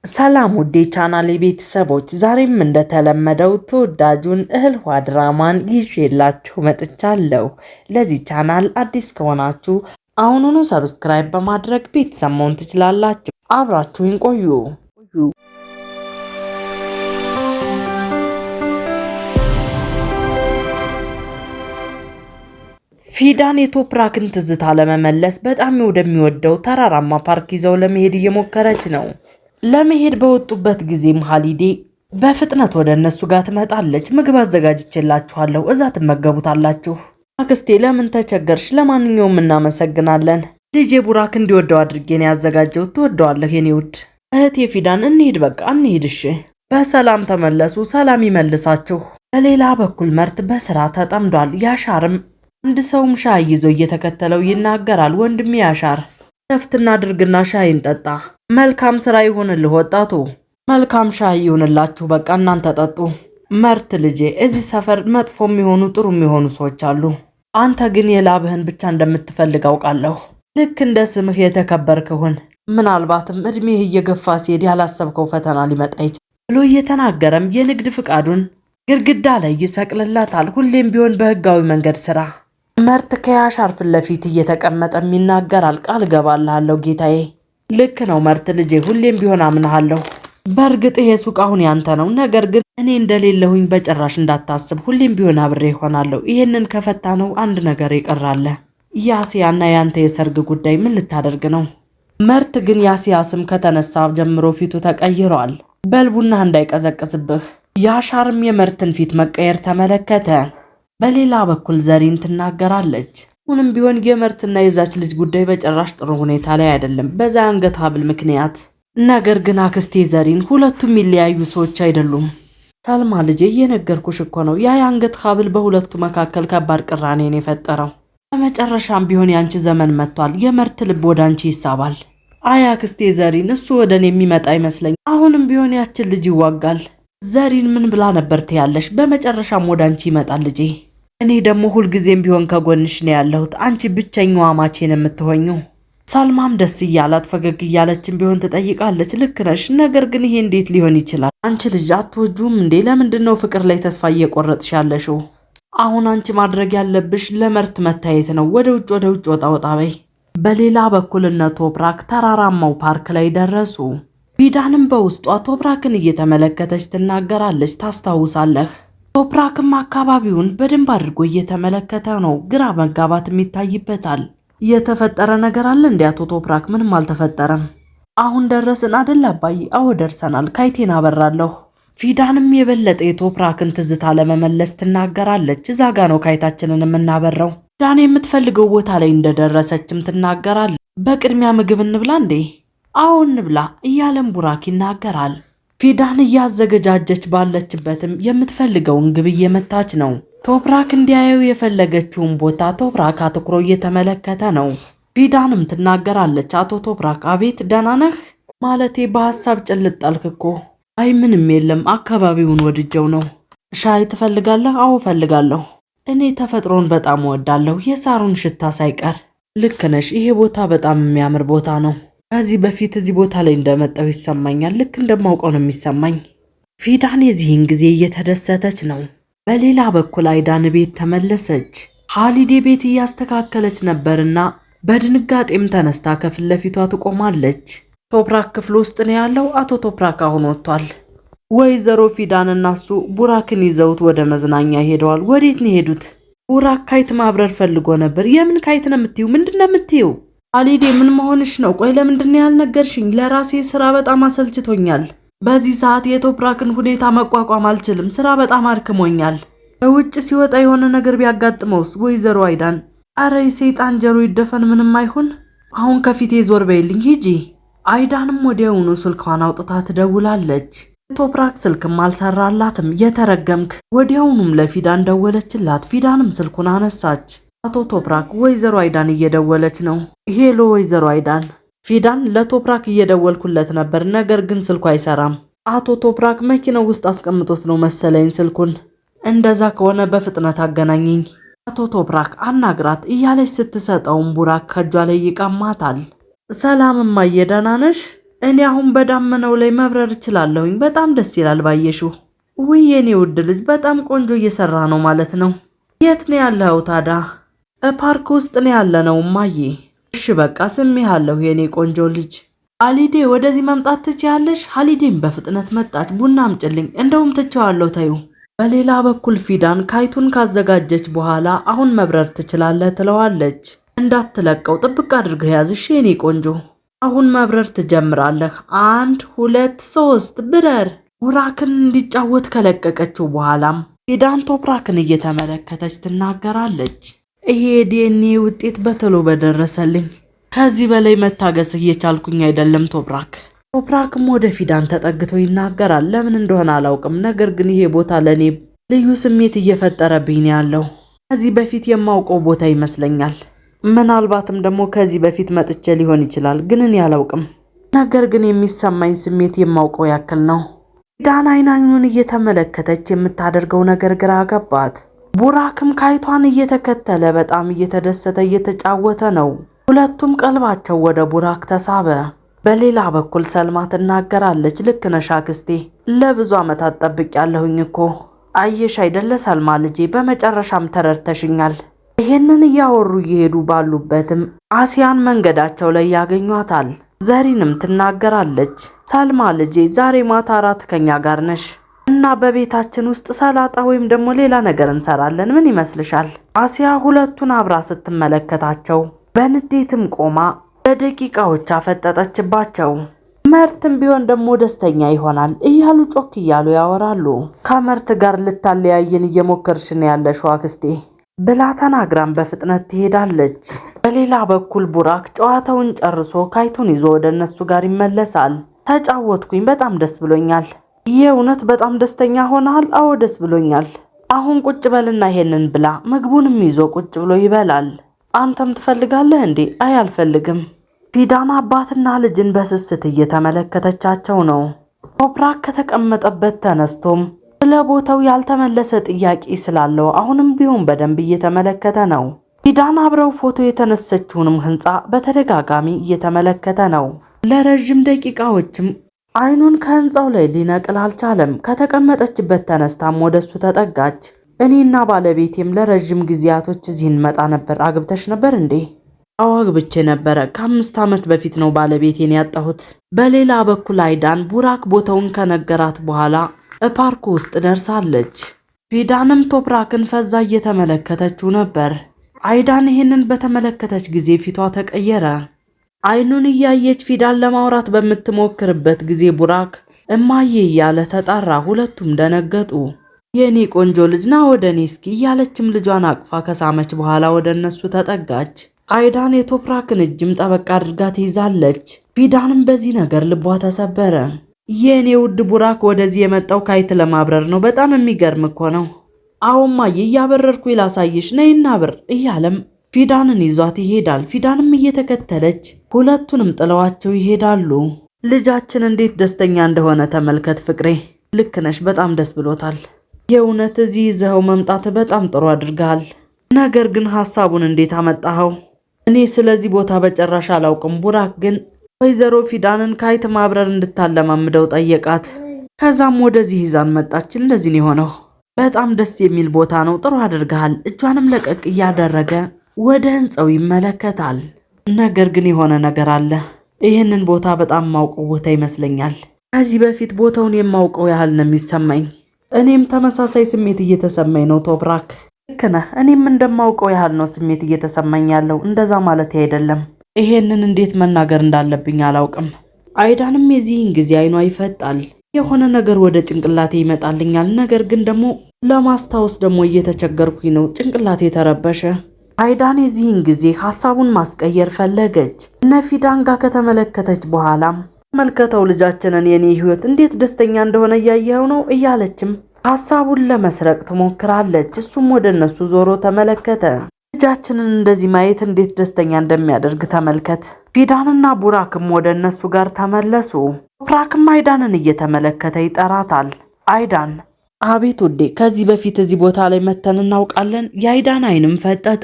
ሰላም ውዴ ቻናሌ ቤተሰቦች ዛሬም እንደተለመደው ተወዳጁን እህል ውሃ ድራማን ይዤላችሁ መጥቻለሁ። ለዚህ ቻናል አዲስ ከሆናችሁ አሁኑኑ ሰብስክራይብ በማድረግ ቤተሰብ መሆን ትችላላችሁ። አብራችሁን ቆዩ። ፊዳን የቶፕራክን ትዝታ ለመመለስ በጣም ወደሚወደው ተራራማ ፓርክ ይዘው ለመሄድ እየሞከረች ነው። ለመሄድ በወጡበት ጊዜም ሃሊዴ በፍጥነት ወደ እነሱ ጋር ትመጣለች። ምግብ አዘጋጅቼላችኋለሁ፣ እዛ ትመገቡታላችሁ። አክስቴ ለምን ተቸገርሽ? ለማንኛውም እናመሰግናለን። ልጄ ቡራክ እንዲወደው አድርጌ ነው ያዘጋጀው። ትወደዋለህ የኔ ውድ። እህቴ ፊዳን እንሂድ፣ በቃ እንሂድ። እሺ በሰላም ተመለሱ፣ ሰላም ይመልሳችሁ። በሌላ በኩል መርት በስራ ተጠምዷል። ያሻርም አንድ ሰውም ሻይ ይዞ እየተከተለው ይናገራል። ወንድሜ ያሻር ረፍትና ድርግና ሻይ እንጠጣ። መልካም ስራ ይሁንልህ ወጣቱ። መልካም ሻይ ይሁንላችሁ፣ በቃ እናንተ ጠጡ። መርት ልጄ፣ እዚህ ሰፈር መጥፎም የሚሆኑ ጥሩ የሚሆኑ ሰዎች አሉ። አንተ ግን የላብህን ብቻ እንደምትፈልግ አውቃለሁ። ልክ እንደ ስምህ የተከበርክ ሁን። ምናልባትም እድሜህ እየገፋ ሲሄድ ያላሰብከው ፈተና ሊመጣ ይችላል ብሎ እየተናገረም የንግድ ፍቃዱን ግድግዳ ላይ ይሰቅልላታል። ሁሌም ቢሆን በህጋዊ መንገድ ስራ። መርት ከያሻር ፊት ለፊት እየተቀመጠም ይናገራል። ቃል ገባልሃለሁ ጌታዬ። ልክ ነው መርት ልጄ፣ ሁሌም ቢሆን አምናለሁ። በእርግጥ ይሄ ሱቅ አሁን ያንተ ነው፣ ነገር ግን እኔ እንደሌለሁኝ በጭራሽ እንዳታስብ። ሁሌም ቢሆን አብሬ ይሆናለሁ። ይሄንን ከፈታ ነው አንድ ነገር ይቀራል። ያሲያና ያንተ የሰርግ ጉዳይ ምን ልታደርግ ነው? መርት ግን ያሲያ ስም ከተነሳ ጀምሮ ፊቱ ተቀይሯል። በልቡና እንዳይቀዘቅዝብህ። ያሻርም የመርትን ፊት መቀየር ተመለከተ። በሌላ በኩል ዘሪን ትናገራለች። ሁንም ቢሆን የመርትና የዛች ልጅ ጉዳይ በጭራሽ ጥሩ ሁኔታ ላይ አይደለም፣ በዛ አንገት ሀብል ምክንያት። ነገር ግን አክስቴ ዘሪን ሁለቱም የሚለያዩ ሰዎች አይደሉም። ሰልማ ልጄ እየነገርኩሽ እኮ ነው። ያ የአንገት ሀብል በሁለቱ መካከል ከባድ ቅራኔን የፈጠረው። በመጨረሻም ቢሆን ያንቺ ዘመን መጥቷል። የመርት ልብ ወደ አንቺ ይሳባል። አይ አክስቴ ዘሪን፣ እሱ ወደ እኔ የሚመጣ አይመስለኝ። አሁንም ቢሆን ያችን ልጅ ይዋጋል። ዘሪን ምን ብላ ነበር ትያለሽ? በመጨረሻም ወደ አንቺ ይመጣል ልጄ። እኔ ደግሞ ሁልጊዜም ቢሆን ከጎንሽ ነው ያለሁት። አንቺ ብቸኛዋ ማቼን የምትሆኚው። ሳልማም ደስ እያላት ፈገግ እያለችም ቢሆን ትጠይቃለች። ልክ ነሽ፣ ነገር ግን ይሄ እንዴት ሊሆን ይችላል? አንቺ ልጅ አትወጁም እንዴ? ለምንድን ነው ፍቅር ላይ ተስፋ እየቆረጥሽ ያለሽው? አሁን አንቺ ማድረግ ያለብሽ ለመርት መታየት ነው። ወደ ውጭ ወጣ በይ። በሌላ በኩል እነ ቶፕራክ ተራራማው ፓርክ ላይ ደረሱ። ፊዳንም በውስጧ ቶፕራክን እየተመለከተች ትናገራለች። ታስታውሳለህ? ቶፕራክም አካባቢውን በደንብ አድርጎ እየተመለከተ ነው። ግራ መጋባትም ይታይበታል። የተፈጠረ ነገር አለ እንዴ አቶ ቶፕራክ? ምንም አልተፈጠረም። አሁን ደረስን አደል አባዬ? አዎ ደርሰናል። ካይቴን አበራለሁ። ፊዳንም የበለጠ የቶፕራክን ትዝታ ለመመለስ ትናገራለች። እዛ ጋ ነው ካይታችንን የምናበራው። ዳን የምትፈልገው ቦታ ላይ እንደደረሰችም ትናገራለች። በቅድሚያ ምግብ እንብላ እንዴ? አዎ እንብላ እያለም ቡራክ ይናገራል። ፊዳን እያዘገጃጀች ባለችበትም የምትፈልገውን ግብ እየመታች ነው። ቶፕራክ እንዲያየው የፈለገችውን ቦታ ቶፕራክ አትኩሮ እየተመለከተ ነው። ፊዳንም ትናገራለች። አቶ ቶፕራክ አቤት፣ ደህና ነህ? ማለቴ በሐሳብ ጭልጥ አልክ እኮ። አይ ምንም የለም፣ አካባቢውን ወድጀው ነው። ሻይ ትፈልጋለህ? አዎ ፈልጋለሁ። እኔ ተፈጥሮን በጣም እወዳለሁ፣ የሳሩን ሽታ ሳይቀር። ልክ ነሽ፣ ይሄ ቦታ በጣም የሚያምር ቦታ ነው። ከዚህ በፊት እዚህ ቦታ ላይ እንደመጣው ይሰማኛል። ልክ እንደማውቀው ነው የሚሰማኝ። ፊዳን የዚህን ጊዜ እየተደሰተች ነው። በሌላ በኩል አይዳን ቤት ተመለሰች። ሃሊዴ ቤት እያስተካከለች ነበርና በድንጋጤም ተነስታ ከፊት ለፊቷ ትቆማለች። ቶፕራክ ክፍል ውስጥ ነው ያለው። አቶ ቶፕራክ አሁን ወጥቷል። ወይዘሮ ፊዳን እና እሱ ቡራክን ይዘውት ወደ መዝናኛ ሄደዋል። ወዴት ነው ሄዱት? ቡራክ ካይት ማብረር ፈልጎ ነበር። የምን ካይት ነው የምትይው? ምንድን ነው የምትይው? ሃሊዴ ምን መሆንሽ ነው? ቆይ ለምንድን ያልነገርሽኝ? ለራሴ ስራ በጣም አሰልችቶኛል። በዚህ ሰዓት የቶፕራክን ሁኔታ መቋቋም አልችልም። ስራ በጣም አድክሞኛል። በውጭ ሲወጣ የሆነ ነገር ቢያጋጥመውስ? ወይዘሮ አይዳን፣ አረ የሰይጣን ጀሮ ይደፈን። ምንም አይሁን። አሁን ከፊቴ ዞር በይልኝ፣ ሂጂ። አይዳንም ወዲያውኑ ስልኳን አውጥታ ትደውላለች። የቶፕራክ ስልክም አልሰራላትም። የተረገምክ። ወዲያውኑም ለፊዳን ደወለችላት። ፊዳንም ስልኩን አነሳች። አቶ ቶፕራክ፣ ወይዘሮ አይዳን እየደወለች ነው። ሄሎ ወይዘሮ አይዳን። ፊዳን፣ ለቶፕራክ እየደወልኩለት ነበር፣ ነገር ግን ስልኩ አይሰራም። አቶ ቶፕራክ መኪናው ውስጥ አስቀምጦት ነው መሰለኝ ስልኩን። እንደዛ ከሆነ በፍጥነት አገናኘኝ። አቶ ቶፕራክ አናግራት እያለች ስትሰጠውም ቡራክ ከእጇ ላይ ይቃማታል። ሰላም እማዬ፣ ደህና ነሽ? እኔ አሁን በዳመናው ላይ መብረር እችላለሁኝ። በጣም ደስ ይላል ባየሽው። ውይ የኔ ውድ ልጅ በጣም ቆንጆ እየሰራ ነው ማለት ነው። የት ነው ያለኸው ታዲያ? ፓርክ ውስጥ ነው ያለነው እማዬ። እሺ በቃ ስሜሃለሁ የኔ ቆንጆ ልጅ። ሀሊዴ ወደዚህ መምጣት ትችያለሽ? ሀሊዴም በፍጥነት መጣች። ቡና አምጪልኝ። እንደውም ትቼዋለሁ ተይው። በሌላ በኩል ፊዳን ካይቱን ካዘጋጀች በኋላ አሁን መብረር ትችላለህ ትለዋለች። እንዳትለቀው ጥብቅ አድርገህ ያዝ እሺ የኔ ቆንጆ። አሁን መብረር ትጀምራለህ። 1 2 3 ብረር። ቡራክን እንዲጫወት ከለቀቀችው በኋላም ፊዳን ቶፕራክን እየተመለከተች ትናገራለች። ይሄ ዲኤንኤ ውጤት በተሎ በደረሰልኝ። ከዚህ በላይ መታገስ እየቻልኩኝ አይደለም ቶፕራክ። ቶፕራክም ወደ ፊዳን ተጠግቶ ይናገራል። ለምን እንደሆነ አላውቅም፣ ነገር ግን ይሄ ቦታ ለኔ ልዩ ስሜት እየፈጠረብኝ ያለው ከዚህ በፊት የማውቀው ቦታ ይመስለኛል። ምናልባትም ደግሞ ከዚህ በፊት መጥቼ ሊሆን ይችላል፣ ግን እኔ አላውቅም። ነገር ግን የሚሰማኝ ስሜት የማውቀው ያክል ነው። ፊዳን አይኑን እየተመለከተች የምታደርገው ነገር ግራ ገባት። ቡራክም ካይቷን እየተከተለ በጣም እየተደሰተ እየተጫወተ ነው። ሁለቱም ቀልባቸው ወደ ቡራክ ተሳበ። በሌላ በኩል ሰልማ ትናገራለች። ልክ ነሽ አክስቴ፣ ለብዙ ዓመታት ጠብቄያለሁኝ እኮ። አየሽ አይደለ ሰልማ ልጄ፣ በመጨረሻም ተረድተሽኛል። ይሄንን እያወሩ እየሄዱ ባሉበትም አሲያን መንገዳቸው ላይ ያገኟታል። ዘሪንም ትናገራለች። ሰልማ ልጄ ዛሬ ማታ እራት ከኛ ጋር ነሽ እና በቤታችን ውስጥ ሰላጣ ወይም ደግሞ ሌላ ነገር እንሰራለን። ምን ይመስልሻል? አሲያ ሁለቱን አብራ ስትመለከታቸው በንዴትም ቆማ ለደቂቃዎች አፈጠጠችባቸው። መርትም ቢሆን ደግሞ ደስተኛ ይሆናል እያሉ ጮክ እያሉ ያወራሉ። ከመርት ጋር ልታለያየን እየሞከርሽ ነው ያለሽው አክስቴ ብላ ተናግራም በፍጥነት ትሄዳለች። በሌላ በኩል ቡራክ ጨዋታውን ጨርሶ ካይቱን ይዞ ወደ እነሱ ጋር ይመለሳል። ተጫወትኩኝ፣ በጣም ደስ ብሎኛል። የእውነት በጣም ደስተኛ ሆነሃል? አዎ ደስ ብሎኛል። አሁን ቁጭ በልና ይሄንን ብላ። ምግቡንም ይዞ ቁጭ ብሎ ይበላል። አንተም ትፈልጋለህ እንዴ? አይ አልፈልግም። ፊዳን አባትና ልጅን በስስት እየተመለከተቻቸው ነው። ቶፕራክ ከተቀመጠበት ተነስቶም ስለ ቦታው ያልተመለሰ ጥያቄ ስላለው አሁንም ቢሆን በደንብ እየተመለከተ ነው። ፊዳን አብረው ፎቶ የተነሰችውንም ህንፃ በተደጋጋሚ እየተመለከተ ነው። ለረጅም ደቂቃዎችም አይኑን ከህንፃው ላይ ሊነቅል አልቻለም። ከተቀመጠችበት ተነስታም ወደሱ ተጠጋች። እኔና ባለቤቴም ለረጅም ጊዜያቶች እዚህ እንመጣ ነበር። አግብተሽ ነበር እንዴ? አዎ አግብቼ ነበረ። ከ5 ዓመት በፊት ነው ባለቤቴን ያጣሁት። በሌላ በኩል አይዳን ቡራክ ቦታውን ከነገራት በኋላ ፓርኩ ውስጥ ደርሳለች። ፊዳንም ቶፕራክን ፈዛ እየተመለከተችው ነበር። አይዳን ይህንን በተመለከተች ጊዜ ፊቷ ተቀየረ። አይኑን እያየች ፊዳን ለማውራት በምትሞክርበት ጊዜ ቡራክ እማዬ እያለ ተጣራ። ሁለቱም ደነገጡ። የኔ ቆንጆ ልጅ ና ወደ እኔ እስኪ እያለችም ልጇን አቅፋ ከሳመች በኋላ ወደ እነሱ ተጠጋች። አይዳን የቶፕራክን እጅም ጠበቃ አድርጋ ትይዛለች። ፊዳንም በዚህ ነገር ልቧ ተሰበረ። የኔ ውድ ቡራክ ወደዚህ የመጣው ካይት ለማብረር ነው። በጣም የሚገርም እኮ ነው። አዎ እማዬ እያበረርኩ ላሳይሽ፣ ነይና ብር እያለም ፊዳንን ይዟት ይሄዳል። ፊዳንም እየተከተለች ሁለቱንም ጥለዋቸው ይሄዳሉ። ልጃችን እንዴት ደስተኛ እንደሆነ ተመልከት ፍቅሬ። ልክ ነሽ፣ በጣም ደስ ብሎታል። የእውነት እዚህ ይዘኸው መምጣት በጣም ጥሩ አድርገሃል። ነገር ግን ሐሳቡን እንዴት አመጣኸው? እኔ ስለዚህ ቦታ በጭራሽ አላውቅም። ቡራክ ግን ወይዘሮ ፊዳንን ካይት ማብረር እንድታለማምደው ጠየቃት። ከዛም ወደዚህ ይዛን መጣች። እንደዚህ ነው የሆነው። በጣም ደስ የሚል ቦታ ነው። ጥሩ አድርገሃል። እጇንም ለቀቅ እያደረገ ወደ ህንፃው ይመለከታል። ነገር ግን የሆነ ነገር አለ። ይህንን ቦታ በጣም ማውቀው ቦታ ይመስለኛል። ከዚህ በፊት ቦታውን የማውቀው ያህል ነው የሚሰማኝ። እኔም ተመሳሳይ ስሜት እየተሰማኝ ነው ቶፕራክ። ልክ ነህ። እኔም እንደማውቀው ያህል ነው ስሜት እየተሰማኝ ያለው። እንደዛ ማለት አይደለም። ይሄንን እንዴት መናገር እንዳለብኝ አላውቅም። አይዳንም የዚህን ጊዜ አይኗ ይፈጣል። የሆነ ነገር ወደ ጭንቅላቴ ይመጣልኛል። ነገር ግን ደግሞ ለማስታወስ ደግሞ እየተቸገርኩኝ ነው። ጭንቅላቴ ተረበሸ። አይዳን የዚህን ጊዜ ሐሳቡን ማስቀየር ፈለገች። ነፊዳን ጋር ከተመለከተች በኋላም መልከተው ልጃችንን የኔ ህይወት እንዴት ደስተኛ እንደሆነ እያየኸው ነው እያለችም ሐሳቡን ለመስረቅ ትሞክራለች። እሱም ወደ እነሱ ዞሮ ተመለከተ። ልጃችንን እንደዚህ ማየት እንዴት ደስተኛ እንደሚያደርግ ተመልከት። ፊዳንና ቡራክም ወደ እነሱ ጋር ተመለሱ። ቡራክም አይዳንን እየተመለከተ ይጠራታል። አይዳን አቤት ውዴ፣ ከዚህ በፊት እዚህ ቦታ ላይ መተን እናውቃለን? የአይዳን አይንም ፈጠጠ።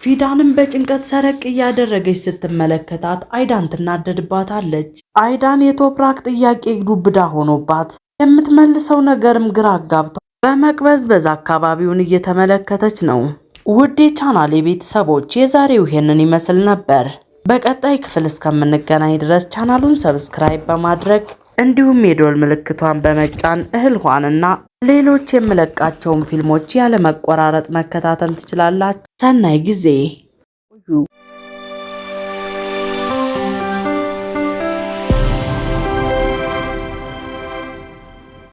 ፊዳንም በጭንቀት ሰረቅ እያደረገች ስትመለከታት አይዳን ትናደድባታለች። አይዳን የቶፕራክ ጥያቄ ዱብዳ ሆኖባት የምትመልሰው ነገርም ግራ አጋብቷ በመቅበዝበዝ አካባቢውን እየተመለከተች ነው። ውድ የቻናሌ ቤተሰቦች የዛሬው ይሄንን ይመስል ነበር። በቀጣይ ክፍል እስከምንገናኝ ድረስ ቻናሉን ሰብስክራይብ በማድረግ እንዲሁም የደወል ምልክቷን በመጫን እህልዋንና ሌሎች የምለቃቸውን ፊልሞች ያለመቆራረጥ መከታተል ትችላላችሁ። ሰናይ ጊዜ።